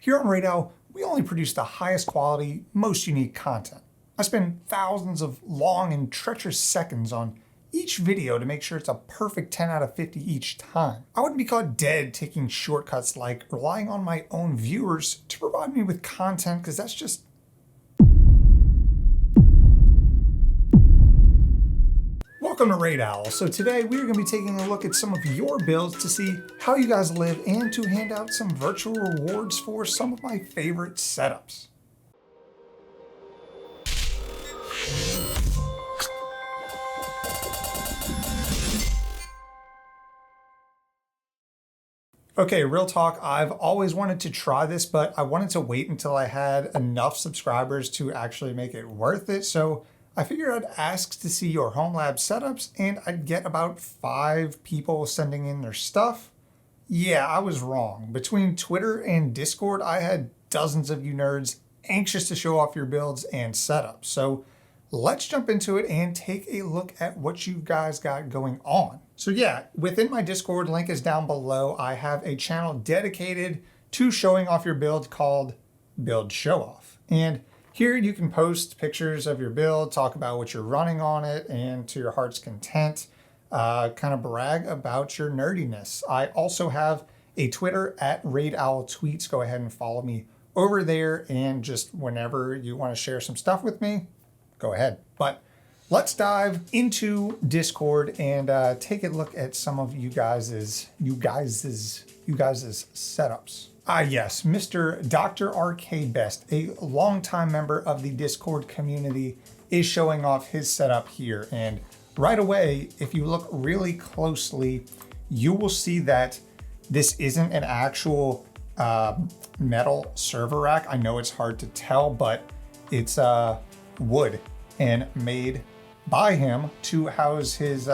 Here on Raid Owl, we only produce the highest quality, most unique content. I spend thousands of long and treacherous seconds on each video to make sure it's a perfect 10 out of 50 each time. I wouldn't be caught dead taking shortcuts like relying on my own viewers to provide me with content, because that's just... Welcome to Raid Owl. So today we're going to be taking a look at some of your builds to see how you guys live and to hand out some virtual rewards for some of my favorite setups. Okay, real talk, I've always wanted to try this, but I wanted to wait until I had enough subscribers to actually make it worth it. So I figured I'd ask to see your home lab setups, and I'd get about 5 people sending in their stuff. Yeah, I was wrong. Between Twitter and Discord, I had dozens of you nerds anxious to show off your builds and setups. So let's jump into it and take a look at what you guys got going on. So yeah, within my Discord, link is down below. I have a channel dedicated to showing off your build called Build Show Off. And here you can post pictures of your build, talk about what you're running on it, and to your heart's content, kind of brag about your nerdiness. I also have a Twitter at Raid Owl Tweets. Go ahead and follow me over there, and just whenever you want to share some stuff with me, go ahead. But let's dive into Discord and take a look at some of you guys's setups. Yes, Mr. Dr. RK Best, a longtime member of the Discord community, is showing off his setup here. And right away, if you look really closely, you will see that this isn't an actual metal server rack. I know it's hard to tell, but it's wood and made by him to house his 2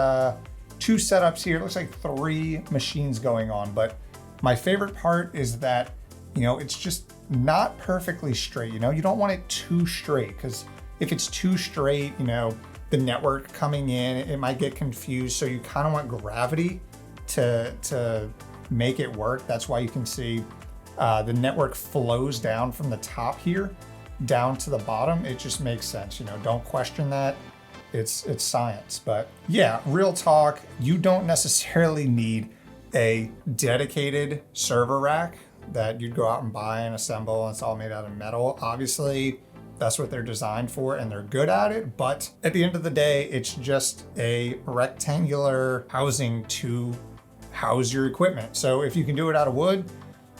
setups here. It looks like 3 machines going on, but my favorite part is that, you know, it's just not perfectly straight. You know, you don't want it too straight, because if it's too straight, you know, the network coming in, it might get confused. So you kind of want gravity to make it work. That's why you can see the network flows down from the top here down to the bottom. It just makes sense. You know, don't question that. It's science. But yeah, real talk, you don't necessarily need a dedicated server rack that you'd go out and buy and assemble, and it's all made out of metal. Obviously, that's what they're designed for and they're good at it, but at the end of the day, it's just a rectangular housing to house your equipment. So if you can do it out of wood,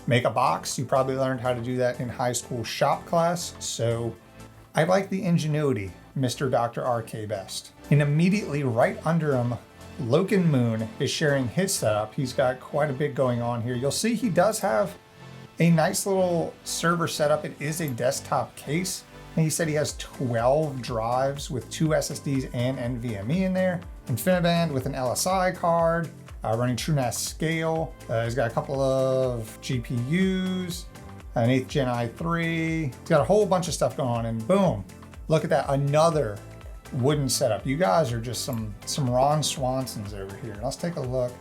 make a box. You probably learned how to do that in high school shop class. So I like the ingenuity, Mr. Dr. RK Best. And immediately right under him, Loken Moon is sharing his setup. He's got quite a bit going on here. You'll see he does have a nice little server setup. It is a desktop case. And he said he has 12 drives with 2 SSDs and NVMe in there. InfiniBand with an LSI card, running TrueNAS Scale. He's got a couple of GPUs, an 8th Gen i3. He's got a whole bunch of stuff going on, and boom, look at that, another wooden setup. You guys are just some Ron Swansons over here. Let's take a look.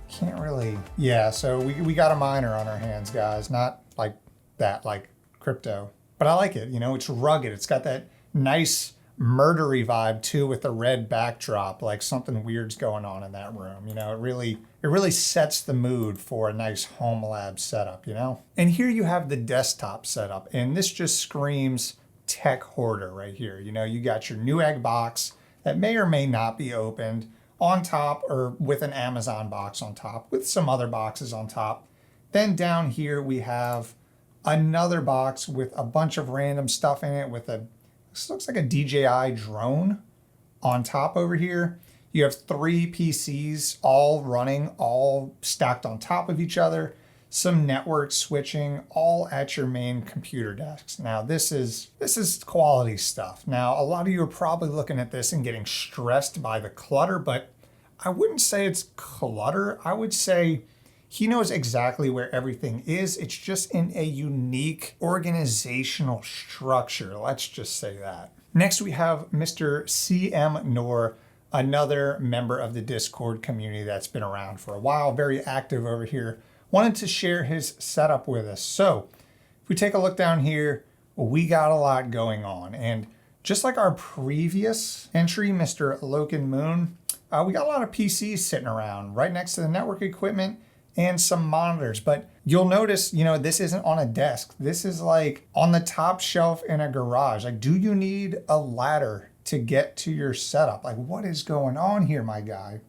Can't really, yeah, so we got a miner on our hands, guys. Not like that, like crypto. But I like it, you know, it's rugged. It's got that nice murdery vibe too, with the red backdrop, like something weird's going on in that room. You know, it really sets the mood for a nice home lab setup, you know? And here you have the desktop setup, and this just screams tech hoarder right here. You know, you got your Newegg box that may or may not be opened on top, or with an Amazon box on top, with some other boxes on top. Then down here we have another box with a bunch of random stuff in it, with this looks like a DJI drone on top over here. You have 3 PCs all running, all stacked on top of each other, some network switching, all at your main computer desks. Now this is quality stuff. Now a lot of you are probably looking at this and getting stressed by the clutter, but I wouldn't say it's clutter. I would say he knows exactly where everything is. It's just in a unique organizational structure. Let's just say that. Next, we have Mr. CM Noor, another member of the Discord community that's been around for a while, very active over here, wanted to share his setup with us. So we take a look down here, we got a lot going on. And just like our previous entry, Mr. Loken Moon, we got a lot of PCs sitting around right next to the network equipment and some monitors. But you'll notice, this isn't on a desk. This is like on the top shelf in a garage. Like, do you need a ladder to get to your setup? Like, what is going on here, my guy?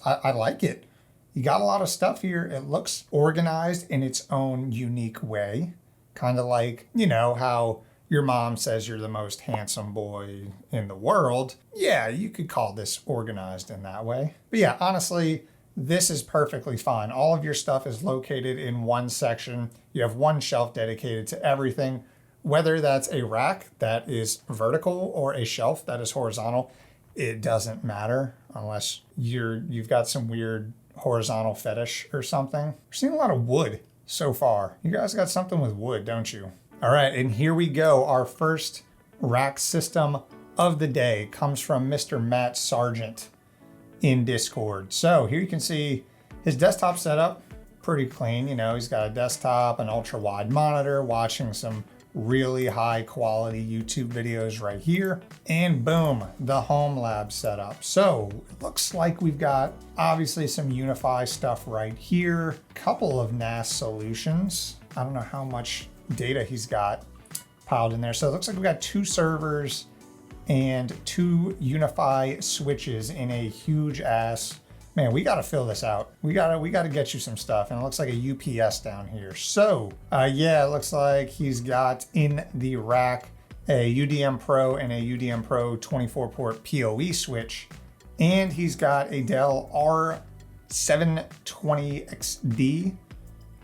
I like it. You got a lot of stuff here. It looks organized in its own unique way. Kind of like, how your mom says you're the most handsome boy in the world. Yeah, you could call this organized in that way. But yeah, honestly, this is perfectly fine. All of your stuff is located in one section. You have one shelf dedicated to everything, whether that's a rack that is vertical or a shelf that is horizontal. It doesn't matter unless you've got some weird horizontal fetish or something. We're seeing a lot of wood so far. You guys got something with wood, don't you? All right, and here we go. Our first rack system of the day comes from Mr. Matt Sargent in Discord. So here you can see his desktop setup, pretty clean. He's got a desktop, an ultra wide monitor, watching some really high quality YouTube videos right here. And boom, the home lab setup. So it looks like we've got obviously some UniFi stuff right here, couple of NAS solutions. I don't know how much data he's got piled in there. So it looks like we've got 2 servers and 2 UniFi switches in a huge ass. Man, we got to fill this out. We got to get you some stuff. And it looks like a UPS down here. So yeah, it looks like he's got in the rack a UDM Pro and a UDM Pro 24 port PoE switch. And he's got a Dell R720XD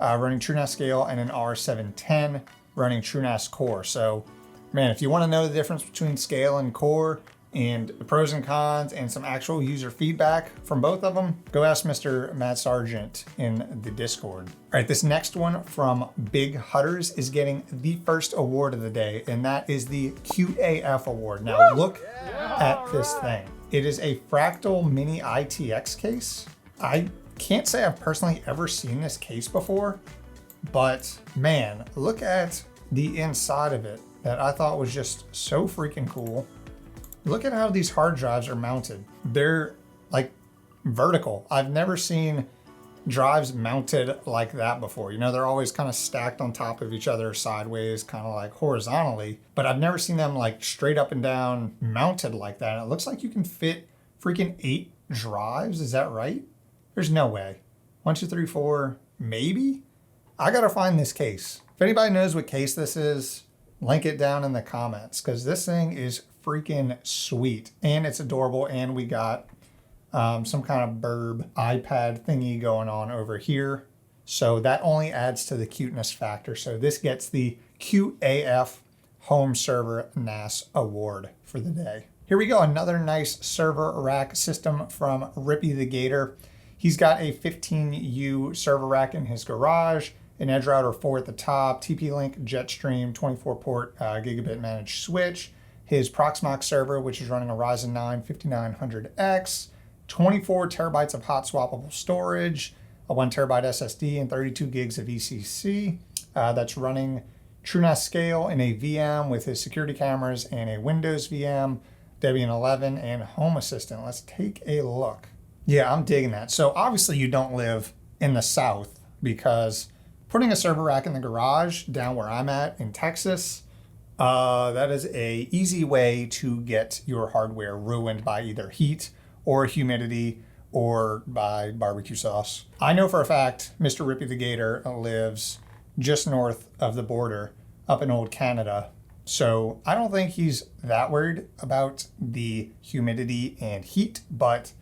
running TrueNAS Scale and an R710 running TrueNAS Core. So man, if you want to know the difference between Scale and Core and the pros and cons and some actual user feedback from both of them, go ask Mr. Matt Sargent in the Discord. All right, this next one from Big Hutters is getting the first award of the day, and that is the QAF award. Now look at this thing. It is a Fractal Mini ITX case. I can't say I've personally ever seen this case before, but man, look at the inside of it that I thought was just so freaking cool. Look at how these hard drives are mounted. They're like vertical. I've never seen drives mounted like that before. They're always kind of stacked on top of each other sideways, kind of like horizontally, but I've never seen them like straight up and down mounted like that. And it looks like you can fit freaking 8 drives. Is that right? There's no way. 1, 2, 3, 4, maybe? I gotta find this case. If anybody knows what case this is, link it down in the comments, because this thing is freaking sweet and it's adorable. And we got some kind of burb iPad thingy going on over here. So that only adds to the cuteness factor. So this gets the QAF Home Server NAS Award for the day. Here we go, another nice server rack system from Rippy the Gator. He's got a 15U server rack in his garage, an Edge Router 4 at the top, TP-Link Jetstream 24-port gigabit managed switch, his Proxmox server, which is running a Ryzen 9 5900X, 24 terabytes of hot swappable storage, a 1 terabyte SSD, and 32 gigs of ECC. That's running TrueNAS Scale in a VM with his security cameras and a Windows VM, Debian 11, and Home Assistant. Let's take a look. Yeah, I'm digging that. So obviously you don't live in the South, because putting a server rack in the garage down where I'm at in Texas, that is a easy way to get your hardware ruined by either heat or humidity or by barbecue sauce. I know for a fact Mr. Rippy the Gator lives just north of the border up in old Canada. So I don't think he's that worried about the humidity and heat, but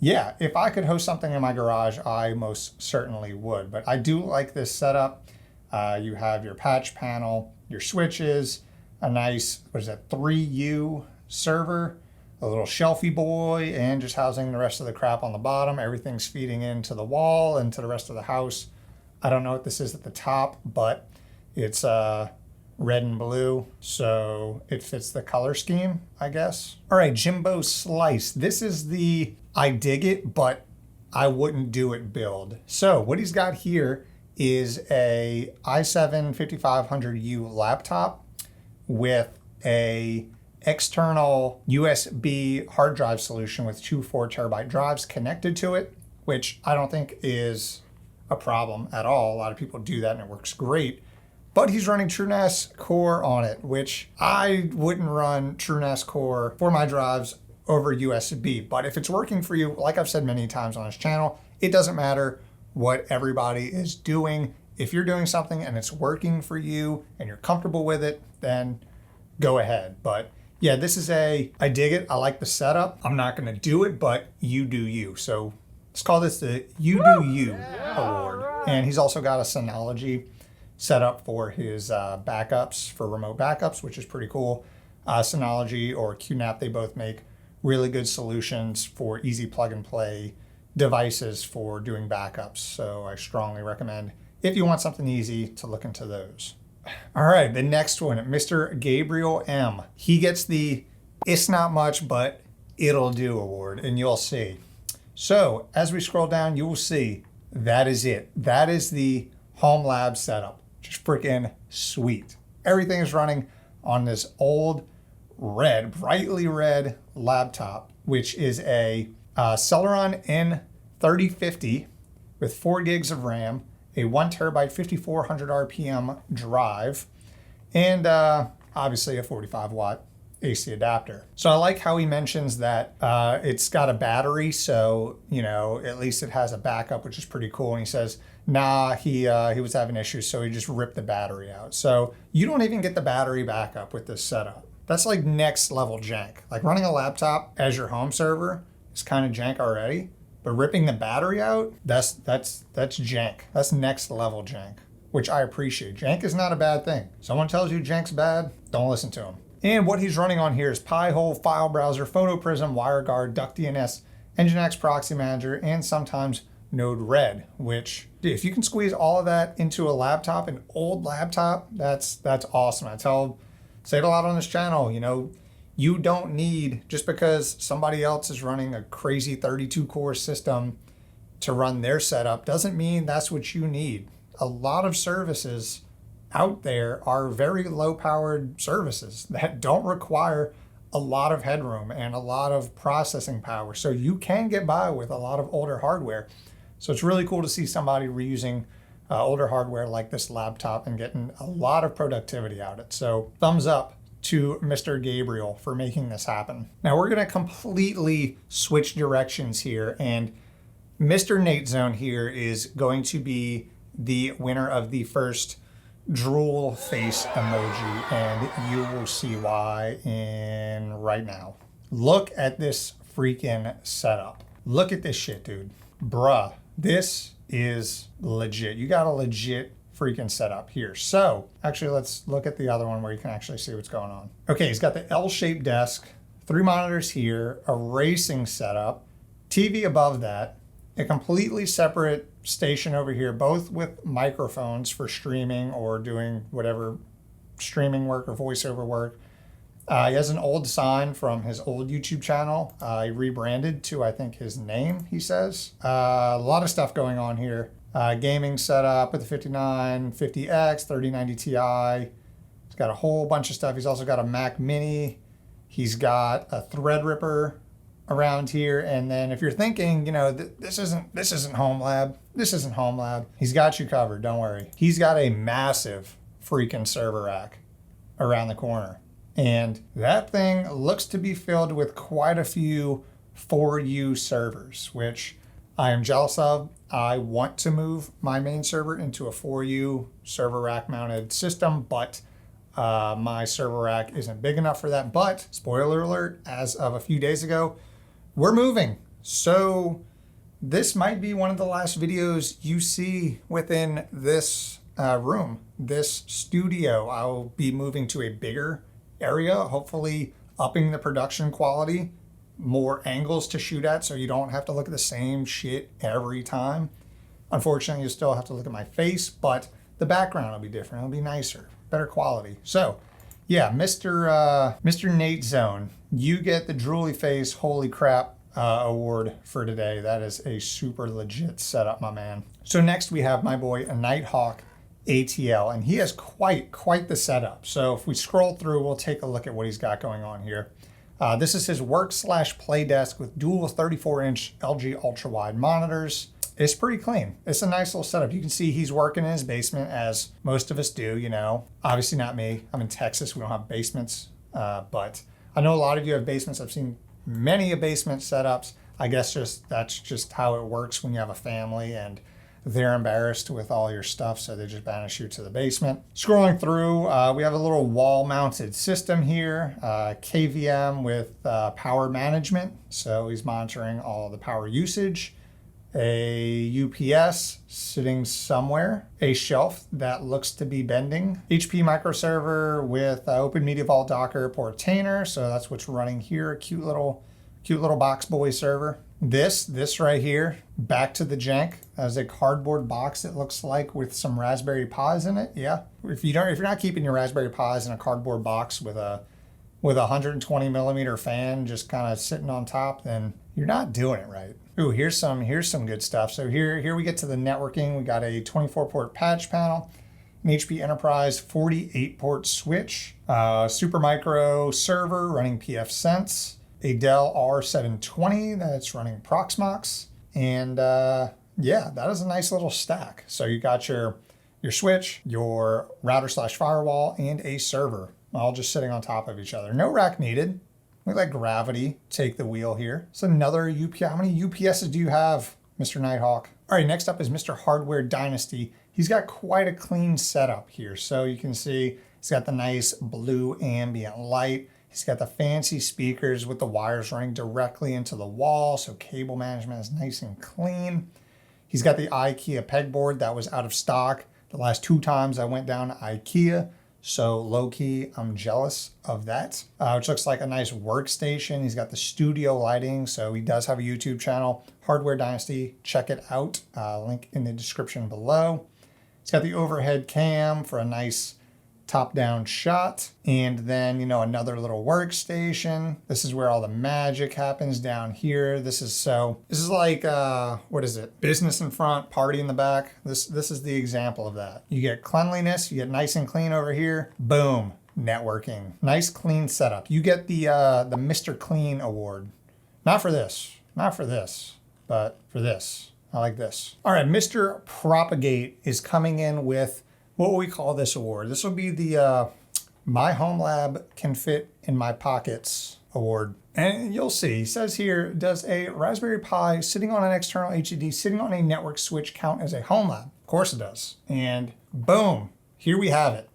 yeah, if I could host something in my garage, I most certainly would. But I do like this setup. You have your patch panel, your switches, a nice, 3U server, a little shelfie boy, and just housing the rest of the crap on the bottom. Everything's feeding into the wall and to the rest of the house. I don't know what this is at the top, but it's red and blue, so it fits the color scheme, I guess. All right, Jimbo Slice. This is the I dig it, but I wouldn't do it build. So what he's got here is a i7 5500U laptop with a external USB hard drive solution with two 4TB drives connected to it, which I don't think is a problem at all. A lot of people do that and it works great. But he's running TrueNAS Core on it, which I wouldn't run TrueNAS Core for my drives over USB. But if it's working for you, like I've said many times on this channel, it doesn't matter what everybody is doing. If you're doing something and it's working for you and you're comfortable with it, then go ahead. But yeah, I dig it. I like the setup. I'm not going to do it, but you do you. So let's call this the You Do You Award. And he's also got a Synology set up for his backups, for remote backups, which is pretty cool. Synology or QNAP, they both make really good solutions for easy plug and play devices for doing backups. So I strongly recommend, if you want something easy, to look into those. All right, the next one, Mr. Gabriel M. He gets the "It's Not Much, but It'll Do" award, and you'll see. So as we scroll down, you will see that is it. That is the home lab setup. Just freaking sweet. Everything is running on this old red, brightly red laptop, which is a Celeron N3050 with 4 gigs of RAM, a 1 terabyte 5400 RPM drive, and obviously a 45 watt AC adapter. So I like how he mentions that it's got a battery, so at least it has a backup, which is pretty cool. And he says, nah, he was having issues, so he just ripped the battery out. So you don't even get the battery backup with this setup. That's like next level jank. Like running a laptop as your home server is kind of jank already, but ripping the battery out, that's jank. That's next level jank, which I appreciate. Jank is not a bad thing. Someone tells you jank's bad, don't listen to him. And what he's running on here is Pi-hole, File Browser, PhotoPrism, WireGuard, DuckDNS, Nginx Proxy Manager, and sometimes Node-RED, which if you can squeeze all of that into a laptop, an old laptop, that's awesome. Say it a lot on this channel, you don't need, just because somebody else is running a crazy 32 core system to run their setup, doesn't mean that's what you need. A lot of services out there are very low powered services that don't require a lot of headroom and a lot of processing power. So you can get by with a lot of older hardware. So it's really cool to see somebody reusing older hardware like this laptop and getting a lot of productivity out of it. So thumbs up to Mr. Gabriel for making this happen. Now we're going to completely switch directions here, and Mr. NateZone here is going to be the winner of the first drool face emoji, and you will see why in right now. Look at this freaking setup. Look at this shit, dude. Bruh, this is legit. You got a legit freaking setup here. So actually, let's look at the other one where you can actually see what's going on. Okay, he's got the L-shaped desk, 3 monitors here, a racing setup, TV above that, a completely separate station over here, both with microphones for streaming or doing whatever streaming work or voiceover work. He has an old sign from his old YouTube channel. He rebranded to, I think, his name, he says. A lot of stuff going on here. Gaming setup with the 5950X, 3090 Ti. He's got a whole bunch of stuff. He's also got a Mac Mini. He's got a Threadripper around here. And then if you're thinking, this isn't home lab. This isn't home lab. He's got you covered, don't worry. He's got a massive freaking server rack around the corner. And that thing looks to be filled with quite a few 4U servers, which I am jealous of. I want to move my main server into a 4U server rack mounted system, but my server rack isn't big enough for that. But spoiler alert, as of a few days ago, we're moving. So this might be one of the last videos you see within this room, this studio. I'll be moving to a bigger area, hopefully upping the production quality, more angles to shoot at so you don't have to look at the same shit every time. Unfortunately, you still have to look at my face, but the background will be different. It'll be nicer, better quality. So yeah, Mr. NateZone, you get the drooly face, holy crap award for today. That is a super legit setup, my man. So next we have my boy Nighthawk ATL, and he has quite the setup. So if we scroll through, we'll take a look at what he's got going on here. This is his work/play desk with dual 34-inch LG ultra-wide monitors. It's pretty clean. It's a nice little setup. You can see he's working in his basement, as most of us do, you know. Obviously not me. I'm in Texas. We don't have basements. But I know a lot of you have basements. I've seen many basement setups. I guess that's just how it works when you have a family and they're embarrassed with all your stuff, so they just banish you to the basement. Scrolling through, we have a little wall-mounted system here, KVM with power management, so he's monitoring all the power usage. A UPS sitting somewhere, a shelf that looks to be bending, HP microserver with Open Media Vault Docker Portainer, so that's what's running here, a cute little box boy server. This right here, back to the jank, as a cardboard box, it looks like, with some Raspberry Pis in it. Yeah, if you're not keeping your Raspberry Pis in a cardboard box with a 120 millimeter fan just kind of sitting on top, then you're not doing it right. Ooh, here's some good stuff. So here we get to the networking. We got a 24-port patch panel, an HP Enterprise 48-port switch, Supermicro server running pfSense, a Dell R720 that's running Proxmox, and yeah, that is a nice little stack. So you got your switch, your router/firewall, and a server, all just sitting on top of each other. No rack needed. We let gravity take the wheel here. It's another UPS. How many UPSs do you have, Mr. Nighthawk? All right, next up is Mr. Hardware Dynasty. He's got quite a clean setup here. So you can see he's got the nice blue ambient light. He's got the fancy speakers with the wires running directly into the wall, so cable management is nice and clean. He's got the IKEA pegboard that was out of stock the last 2 times I went down to IKEA. So low-key, I'm jealous of that, which looks like a nice workstation. He's got the studio lighting, so he does have a YouTube channel, Hardware Dynasty. Check it out. Link in the description below. He's got the overhead cam for a nice top-down shot, and then, you know, another little workstation. This is where all the magic happens down here. This is like what is it? Business in front, party in the back. This is the example of that. You get cleanliness, you get nice and clean over here. Boom, networking. Nice clean setup. You get the Mr. Clean award. Not for this, but for this. I like this. All right, Mr. Propagate is coming in with, what will we call this award? This will be the My Home Lab Can Fit in My Pockets award. And you'll see, he says here, does a Raspberry Pi sitting on an external HDD, sitting on a network switch count as a home lab? Of course it does. And boom, here we have it.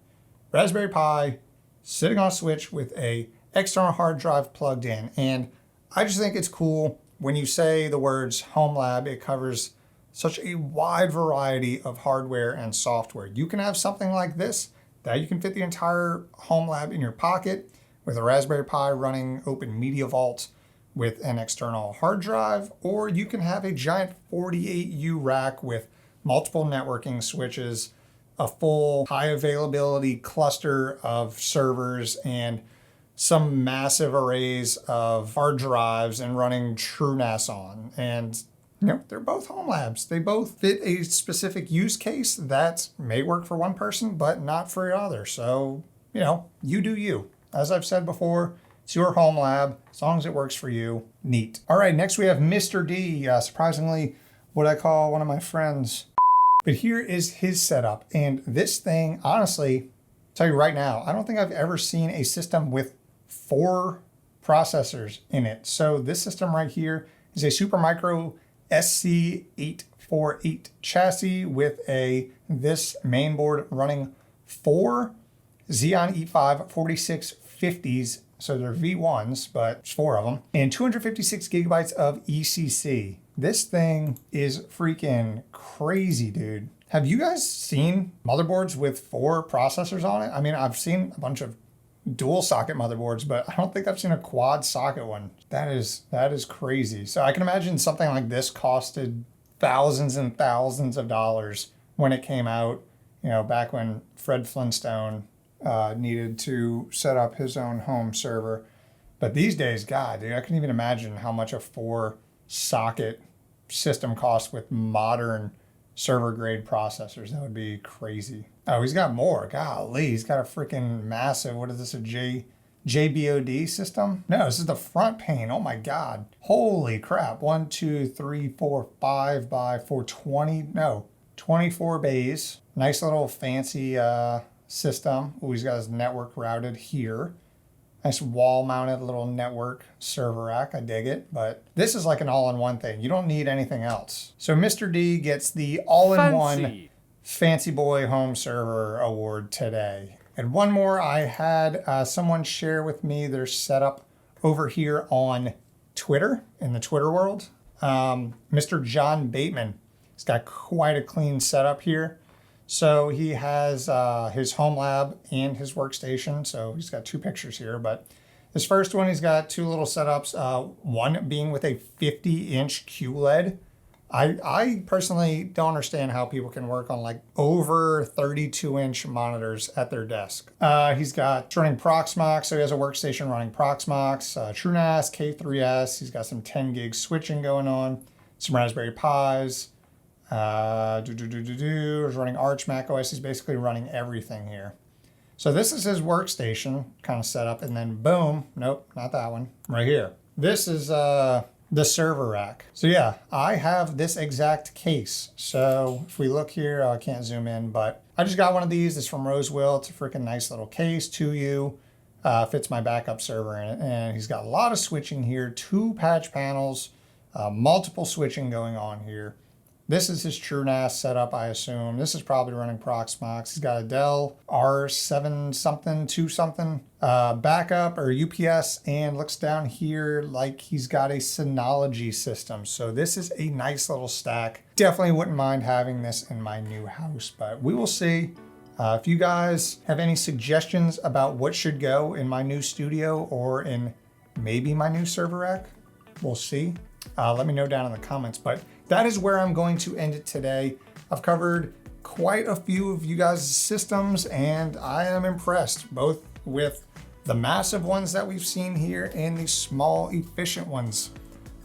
Raspberry Pi sitting on a switch with a external hard drive plugged in. And I just think it's cool when you say the words home lab, it covers such a wide variety of hardware and software. You can have something like this, that you can fit the entire home lab in your pocket with a Raspberry Pi running Open Media Vault with an external hard drive, or you can have a giant 48U rack with multiple networking switches, a full high availability cluster of servers, and some massive arrays of hard drives and running TrueNAS on. And you know, they're both home labs. They both fit a specific use case that may work for one person, but not for another. So, you know, you do you. As I've said before, it's your home lab. As long as it works for you, neat. All right, next we have Mr. D, surprisingly, what I call one of my friends. But here is his setup. And this thing, honestly, I'll tell you right now, I don't think I've ever seen a system with 4 processors in it. So this system right here is a Supermicro SC848 chassis with this mainboard running 4 Xeon E5 4650s. So they're V1s, but it's 4 of them, and 256 gigabytes of ECC. This thing is freaking crazy, dude. Have you guys seen motherboards with 4 processors on it? I mean, I've seen a bunch of dual socket motherboards, but I don't think I've seen a quad socket one. That is crazy. So I can imagine something like this costed thousands and thousands of dollars when it came out, you know, back when Fred Flintstone needed to set up his own home server. But these days, God, dude, I can't even imagine how much a 4 socket system costs with modern server grade processors. That would be crazy. Oh, he's got more. Golly, he's got a freaking massive, what is this, a JBOD system? No, this is the front pane. Oh my God. Holy crap. 1, 2, 3, 4, 5 by 420. No, 24 bays. Nice little fancy system. Oh, he's got his network routed here. Nice wall-mounted little network server rack. I dig it. But this is like an all-in-one thing. You don't need anything else. So Mr. D gets the all-in-one Fancy Boy Home Server Award today. And one more, I had someone share with me their setup over here on Twitter, in the Twitter world. Mr. John Bateman. He's got quite a clean setup here. So he has his home lab and his workstation. So he's got 2 pictures here, but this first one, he's got 2 little setups. One being with a 50-inch QLED. I personally don't understand how people can work on like over 32-inch monitors at their desk. He's got running Proxmox, so he has a workstation running Proxmox, TrueNAS, K3S. He's got some 10 gig switching going on, some Raspberry Pis. He's running Arch Mac OS. He's basically running everything here. So this is his workstation kind of setup, and then boom, nope, not that one, right here. This is the server rack. So yeah, I have this exact case. So if we look here, I can't zoom in, but I just got one of these. It's from Rosewill. It's a freaking nice little case, 2U. Fits my backup server in it, and he's got a lot of switching here, 2 patch panels, multiple switching going on here. This is his TrueNAS setup, I assume. This is probably running Proxmox. He's got a Dell R7 something, 2 something backup or UPS, and looks down here like he's got a Synology system. So this is a nice little stack. Definitely wouldn't mind having this in my new house, but we will see. If you guys have any suggestions about what should go in my new studio or in maybe my new server rack, we'll see. Let me know down in the comments, but that is where I'm going to end it today. I've covered quite a few of you guys' systems, and I am impressed both with the massive ones that we've seen here and the small, efficient ones.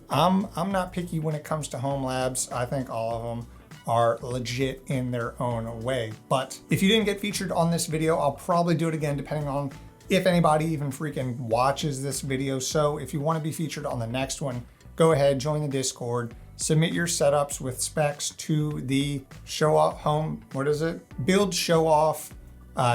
I'm not picky when it comes to home labs. I think all of them are legit in their own way. But if you didn't get featured on this video, I'll probably do it again depending on if anybody even freaking watches this video. So if you want to be featured on the next one, go ahead, join the Discord, submit your setups with specs to the show off home, build show off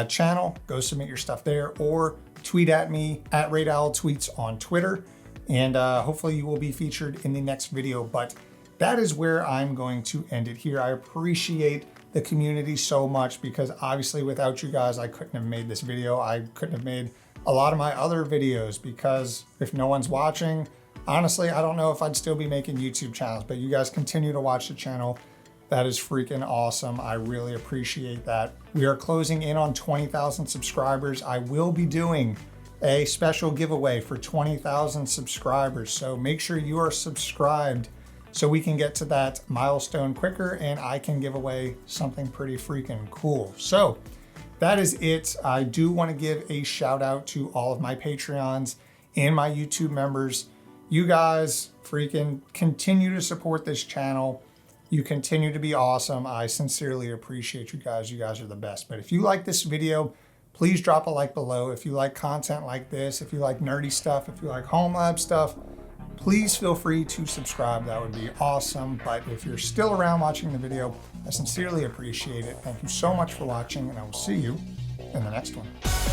channel. Go submit your stuff there, or tweet at me at RaidOwlTweets on Twitter, and hopefully you will be featured in the next video. But that is where I'm going to end it here. I appreciate the community so much, because obviously without you guys, I couldn't have made this video. I couldn't have made a lot of my other videos, because if no one's watching, honestly, I don't know if I'd still be making YouTube channels, but you guys continue to watch the channel. That is freaking awesome. I really appreciate that. We are closing in on 20,000 subscribers. I will be doing a special giveaway for 20,000 subscribers. So make sure you are subscribed so we can get to that milestone quicker and I can give away something pretty freaking cool. So that is it. I do want to give a shout out to all of my Patreons and my YouTube members. You guys freaking continue to support this channel. You continue to be awesome. I sincerely appreciate you guys. You guys are the best. But if you like this video, please drop a like below. If you like content like this, if you like nerdy stuff, if you like home lab stuff, please feel free to subscribe. That would be awesome. But if you're still around watching the video, I sincerely appreciate it. Thank you so much for watching, and I will see you in the next one.